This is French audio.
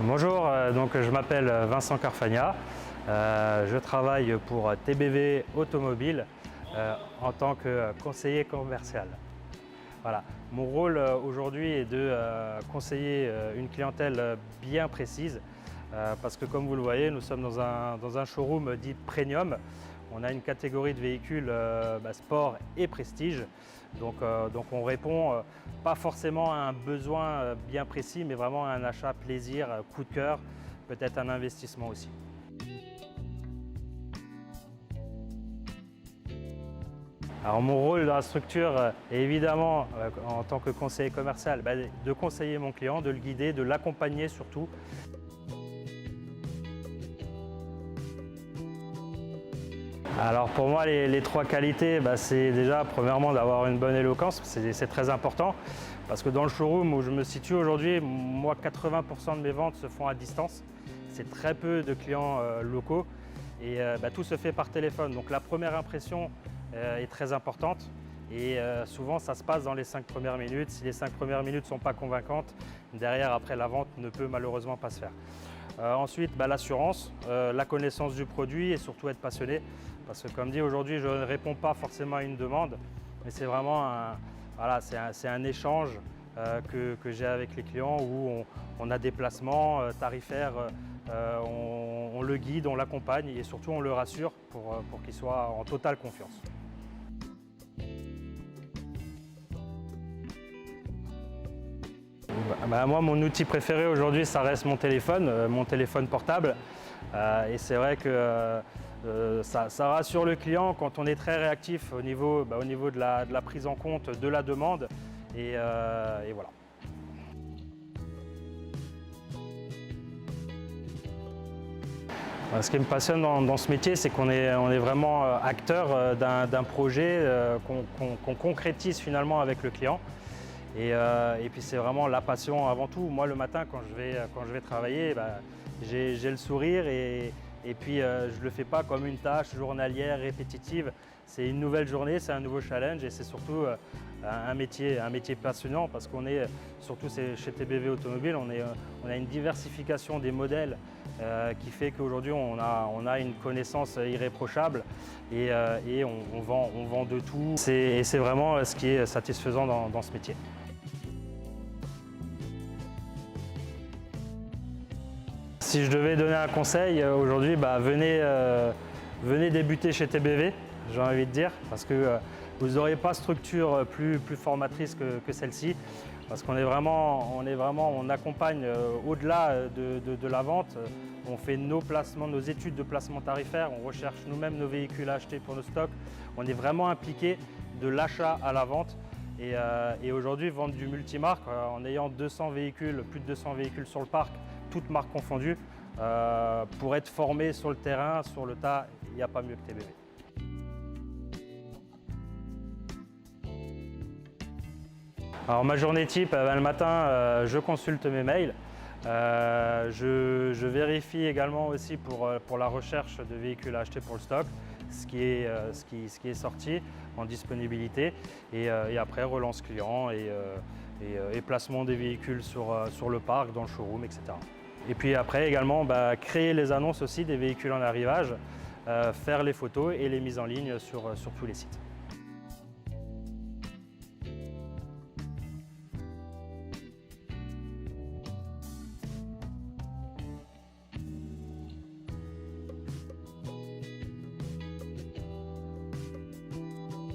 Bonjour, je m'appelle Vincent Carfagna, je travaille pour TBV Automobile en tant que conseiller commercial. Voilà. Mon rôle aujourd'hui est de conseiller une clientèle bien précise parce que comme vous le voyez, nous sommes dans un showroom dit premium. On a une catégorie de véhicules sport et prestige. Donc on répond pas forcément à un besoin bien précis, mais vraiment à un achat plaisir, coup de cœur, peut-être un investissement aussi. Alors mon rôle dans la structure est évidemment, en tant que conseiller commercial, de conseiller mon client, de le guider, de l'accompagner surtout. Alors pour moi, les trois qualités, c'est déjà premièrement d'avoir une bonne éloquence, c'est très important. Parce que dans le showroom où je me situe aujourd'hui, moi 80% de mes ventes se font à distance. C'est très peu de clients locaux et tout se fait par téléphone. Donc la première impression est très importante et souvent ça se passe dans les 5 premières minutes. Si les 5 premières minutes ne sont pas convaincantes, derrière après la vente ne peut malheureusement pas se faire. Ensuite, l'assurance, la connaissance du produit et surtout être passionné. Parce que comme dit aujourd'hui, je ne réponds pas forcément à une demande, mais c'est vraiment un échange que j'ai avec les clients où on a des placements tarifaires, on le guide, on l'accompagne et surtout on le rassure pour qu'il soit en totale confiance. Moi, mon outil préféré aujourd'hui, ça reste mon téléphone portable. Et c'est vrai que ça rassure le client quand on est très réactif au niveau de la prise en compte de la demande. Et voilà. Ce qui me passionne dans ce métier, c'est qu'on est vraiment acteur d'un projet qu'on concrétise finalement avec le client. Et puis c'est vraiment la passion avant tout. Moi le matin quand je vais travailler, j'ai le sourire et puis je ne le fais pas comme une tâche journalière répétitive. C'est une nouvelle journée, c'est un nouveau challenge et c'est surtout un métier passionnant parce qu'on est, surtout chez TBV Automobile, on a une diversification des modèles qui fait qu'aujourd'hui on a une connaissance irréprochable et on vend de tout. Et c'est vraiment ce qui est satisfaisant dans ce métier. Si je devais donner un conseil aujourd'hui, venez débuter chez TBV, j'ai envie de dire, parce que vous n'aurez pas structure plus formatrice que celle-ci, parce qu'on on accompagne au-delà de la vente, on fait nos placements, nos études de placement tarifaire, on recherche nous-mêmes nos véhicules à acheter pour nos stocks, on est vraiment impliqué de l'achat à la vente. Et aujourd'hui, vendre du multimarque, en ayant plus de 200 véhicules sur le parc, toutes marques confondues, pour être formé sur le terrain, sur le tas, il n'y a pas mieux que TBV. Alors ma journée type, le matin, je consulte mes mails. Je vérifie également aussi pour la recherche de véhicules à acheter pour le stock, ce qui est sorti en disponibilité et après relance client et placement des véhicules sur le parc, dans le showroom, etc. Et puis après également créer les annonces aussi des véhicules en arrivage, faire les photos et les mises en ligne sur tous les sites.